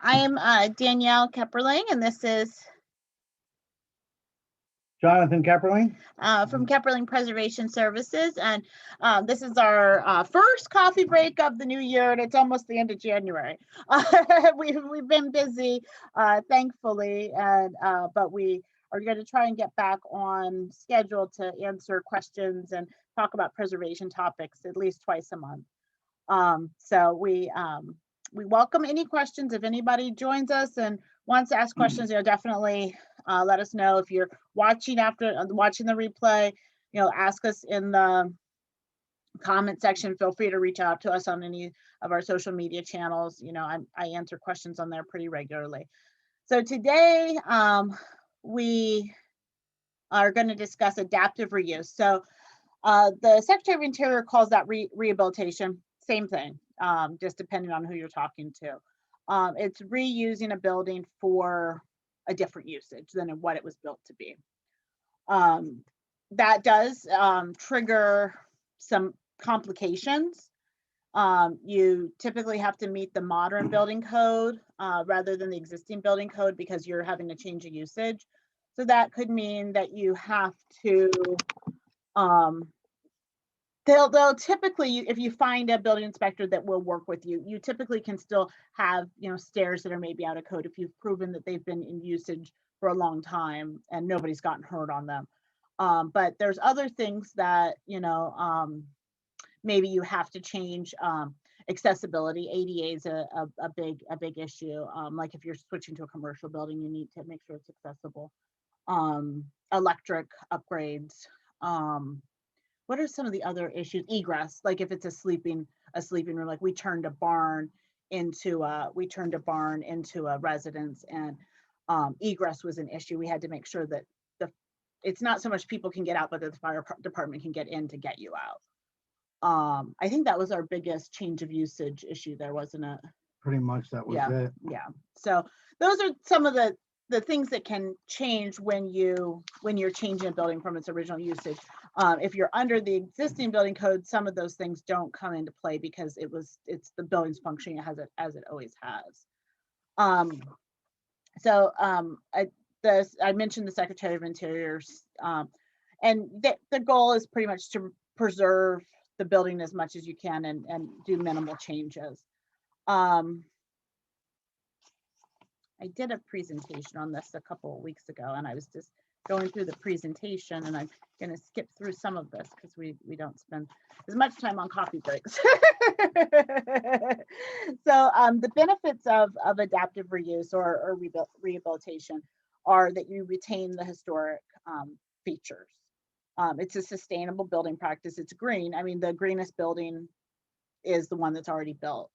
I am Danielle Kepperling, and this is Jonathan Kepperling. From Kepperling Preservation Services. And this is our first coffee break of the new year, and it's almost the end of January. We've been busy, thankfully, and but we are going to try and get back on schedule to answer questions and talk about preservation topics at least twice a month. So we welcome any questions. If anybody joins us and wants to ask questions, definitely let us know. If you're watching watching the replay, ask us in the comment section. Feel free to reach out to us on any of our social media channels. I answer questions on there pretty regularly. So today we are going to discuss adaptive reuse. So the Secretary of Interior calls that rehabilitation. Same thing, just depending on who you're talking to. It's reusing a building for a different usage than what it was built to be. That does trigger some complications. You typically have to meet the modern building code rather than the existing building code because you're having to change a usage. So that could mean that you have to they'll typically, if you find a building inspector that will work with you, you typically can still have, stairs that are maybe out of code if you've proven that they've been in usage for a long time and nobody's gotten hurt on them. But there's other things that, maybe you have to change. Accessibility, ADA is a big issue. Like if you're switching to a commercial building, you need to make sure it's accessible. Electric upgrades. What are some of the other issues? Egress, like if it's a sleeping room, like we turned a barn into a residence, and egress was an issue. We had to make sure that it's not so much people can get out, but that the fire department can get in to get you out. I think that was our biggest change of usage issue there, wasn't it? Pretty much that was it. Yeah. So those are some of the things that can change when you're changing a building from its original usage. If you're under the existing building code, some of those things don't come into play because it's the building's functioning as it always has. I mentioned the Secretary of Interior's, and the goal is pretty much to preserve the building as much as you can and do minimal changes. I did a presentation on this a couple of weeks ago, and I was just going through the presentation, and I'm going to skip through some of this because we don't spend as much time on coffee breaks. So the benefits of adaptive reuse or rehabilitation are that you retain the historic features. It's a sustainable building practice. It's green. I mean, the greenest building is the one that's already built.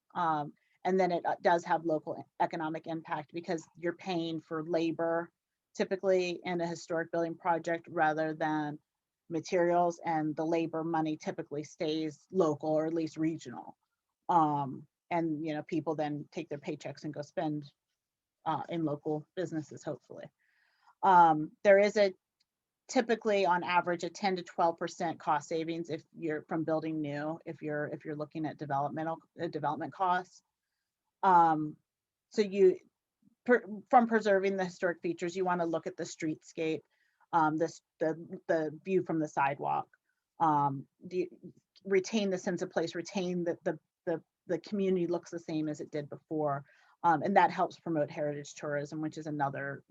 And then it does have local economic impact because you're paying for labor typically in a historic building project rather than materials, and the labor money typically stays local or at least regional. And people then take their paychecks and go spend in local businesses, hopefully. There is typically on average a 10 to 12% cost savings if you're from building new, if you're looking at development costs. So from preserving the historic features, you want to look at the streetscape, the view from the sidewalk, retain the sense of place, retain the community looks the same as it did before, and that helps promote heritage tourism, which is another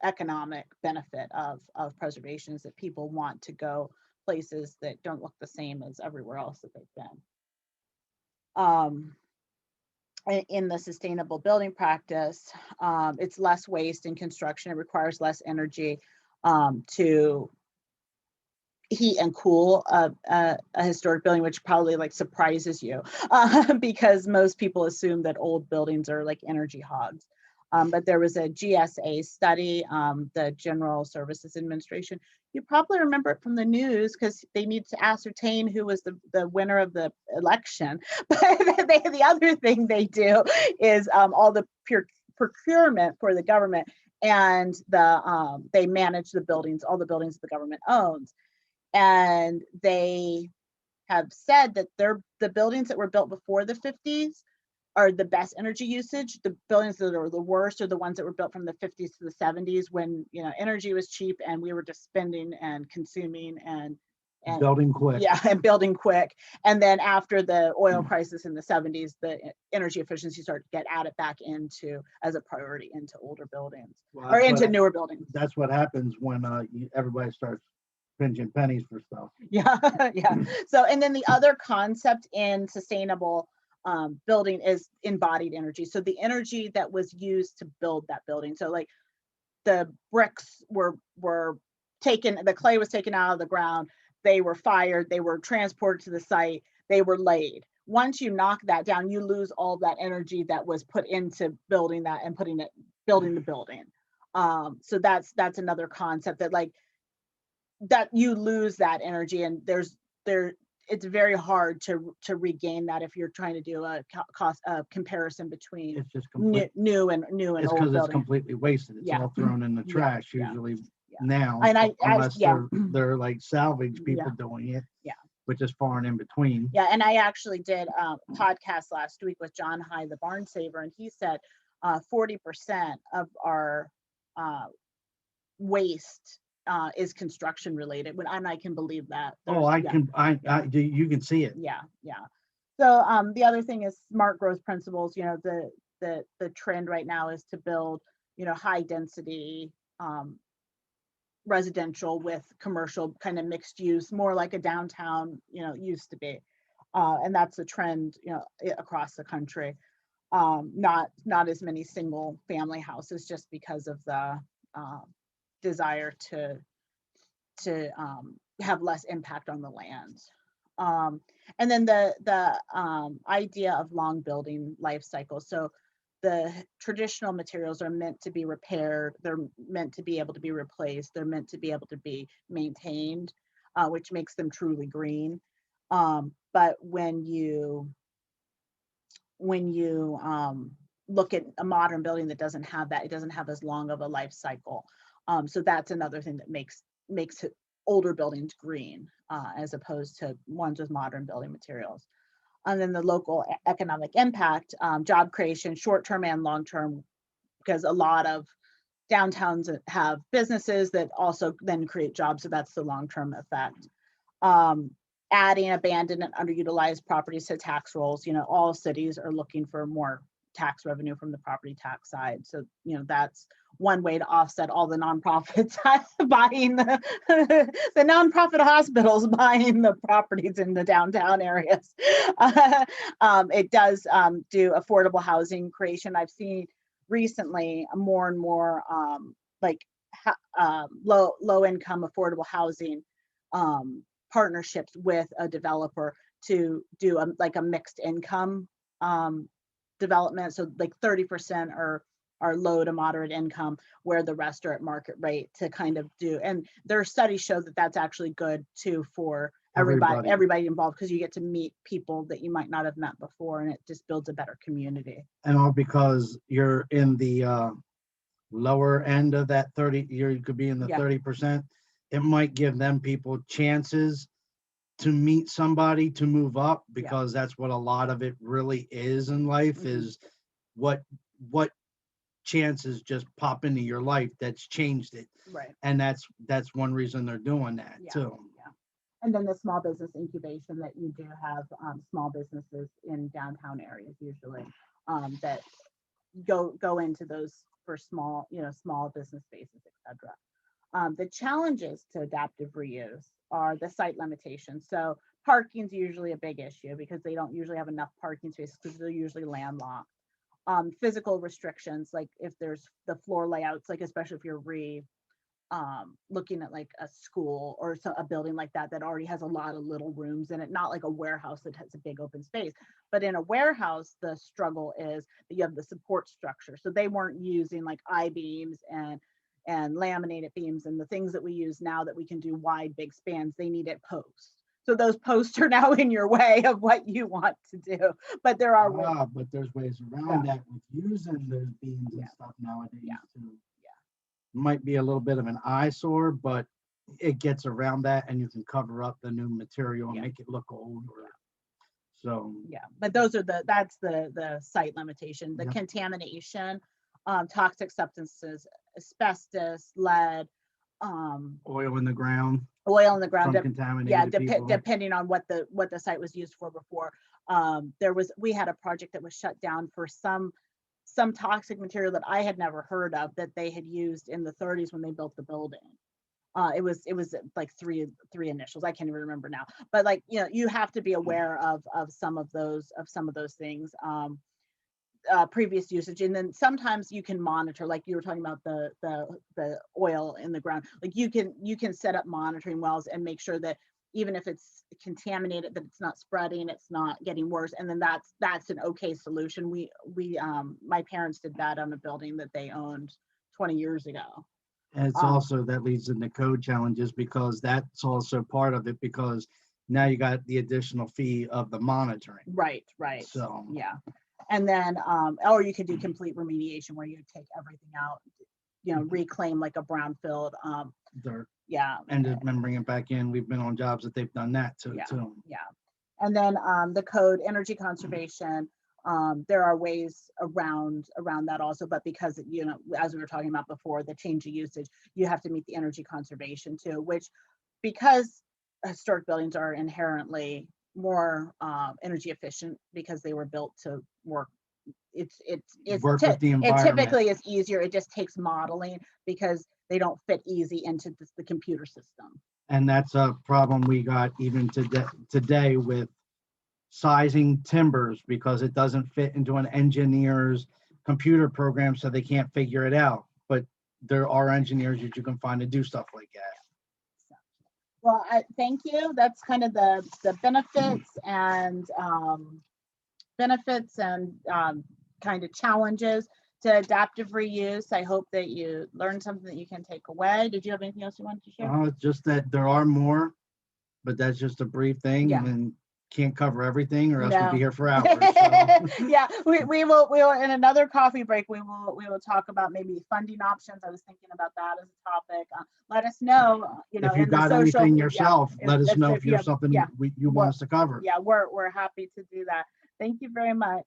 economic benefit of preservation, is that people want to go places that don't look the same as everywhere else that they've been. In the sustainable building practice, it's less waste in construction. It requires less energy to heat and cool a historic building, which probably surprises you because most people assume that old buildings are like energy hogs. But there was a GSA study, the General Services Administration. You probably remember it from the news because they need to ascertain who was the winner of the election. But the other thing they do is all the procurement for the government, and they manage the buildings, all the buildings the government owns. And they have said that the buildings that were built before the 50s are the best energy usage. The buildings that are the worst are the ones that were built from the 50s to the 70s, when, you know, energy was cheap and we were just spending and consuming and Building quick. Yeah, and building quick. And then after the oil crisis in the 70s, the energy efficiency started to get added back into as a priority into older buildings, or into newer buildings. That's what happens when everybody starts pinching pennies for stuff. Yeah, yeah. So, and then the other concept in sustainable building is embodied energy. So the energy that was used to build that building. So like the bricks were taken, the clay was taken out of the ground, they were fired, they were transported to the site, they were laid. Once you knock that down, you lose all that energy that was put into building that and building the building. So that's another concept, that like that you lose that energy, and it's very hard to regain that if you're trying to do a cost comparison between It's just new and it's old because building. it's completely wasted. It's all thrown in the trash usually now, And unless they're like salvage people doing it. Yeah. Which is far and in between. Yeah, and I actually did a podcast last week with John High, the barn saver, and he said 40% of our waste is construction related, and I can believe that. You can see it. Yeah. So the other thing is smart growth principles. You know, the trend right now is to build, you know, high density residential with commercial, kind of mixed use, more like a downtown, you know, used to be. And that's a trend, you know, across the country. Not as many single family houses, just because of the desire to have less impact on the land. And then the idea of long building life cycles. So the traditional materials are meant to be repaired, they're meant to be able to be replaced, they're meant to be able to be maintained, which makes them truly green. But when you look at a modern building that doesn't have that, it doesn't have as long of a life cycle. So that's another thing that makes older buildings green, as opposed to ones with modern building materials. And then the local economic impact, job creation, short-term and long-term, because a lot of downtowns have businesses that also then create jobs. So that's the long-term effect. Adding abandoned and underutilized properties to tax rolls. You know, all cities are looking for more tax revenue from the property tax side. So, you know, that's one way to offset all the nonprofits buying the nonprofit hospitals buying the properties in the downtown areas. It does do affordable housing creation. I've seen recently more and more low income affordable housing partnerships with a developer to do a mixed income development. So like 30% are low to moderate income, where the rest are at market rate, to kind of do. And their studies show that that's actually good too for everybody involved, because you get to meet people that you might not have met before, and it just builds a better community. And all because you're in the lower end of that 30, you could be in the 30%. It might give them people chances to meet somebody, to move up, because that's what a lot of it really is in life, is what chances just pop into your life that's changed it. Right. And that's one reason they're doing that too. Yeah. And then the small business incubation, that you do have small businesses in downtown areas usually that go into those for small business spaces, etc. The challenges to adaptive reuse are the site limitations. So parking is usually a big issue, because they don't usually have enough parking spaces, because they're usually landlocked. Physical restrictions, like if there's the floor layouts, like especially if you're looking at like a school or a building like that already has a lot of little rooms in it, not like a warehouse that has a big open space. But in a warehouse, the struggle is that you have the support structure. So they weren't using like I-beams and laminated beams and the things that we use now that we can do wide, big spans. They needed posts. So those posts are now in your way of what you want to do. But there are ways. But there's ways around that with using those beams and stuff nowadays too. Might be a little bit of an eyesore, but it gets around that, and you can cover up the new material and make it look old. So, Yeah, but those are that's the site limitation, the Yep. contamination, toxic substances, asbestos, lead, oil in the ground oil in the ground. from Yeah, contaminated people. depending on what the site was used for before. We had a project that was shut down for some toxic material that I had never heard of that they had used in the 30s when they built the building. It was like three initials. I can't even remember now. But like, you know, you have to be aware of some of those things. Previous usage, and then sometimes you can monitor, like you were talking about the oil in the ground. Like you can set up monitoring wells and make sure that even if it's contaminated, that it's not spreading, it's not getting worse. And then that's an okay solution. We my parents did that on a building that they owned 20 years ago. And it's also, that leads into code challenges, because that's also part of it, because now you got the additional fee of the monitoring. Right. So, Yeah. And then, or you could do complete remediation where you take everything out, you know, reclaim like a brownfield. dirt, Yeah. and then bring it back in. We've been on jobs that they've done that too. Yeah. And then the code, energy conservation, there are ways around that also, but because, you know, as we were talking about before, the change of usage, you have to meet the energy conservation too, which, because historic buildings are inherently more energy efficient because they were built to work. Work with the It environment. typically is easier. It just takes modeling because they don't fit easy into the computer system. And that's a problem we got even today with sizing timbers, because it doesn't fit into an engineer's computer program, so they can't figure it out. But there are engineers that you can find to do stuff like that. Well, thank you. That's kind of the benefits and kind of challenges to adaptive reuse. I hope that you learned something that you can take away. Did you have anything else you wanted to share? Just that there are more, but that's just a brief thing. Yeah. And can't cover everything, or else No. we'd be here for hours. So. Yeah, we will in another coffee break. We will talk about maybe funding options. I was thinking about that as a topic. Let us know. You know, if you in the got social, anything yourself, yeah, let us know if you you have have, something yeah, you want us to cover. Yeah, we're happy to do that. Thank you very much.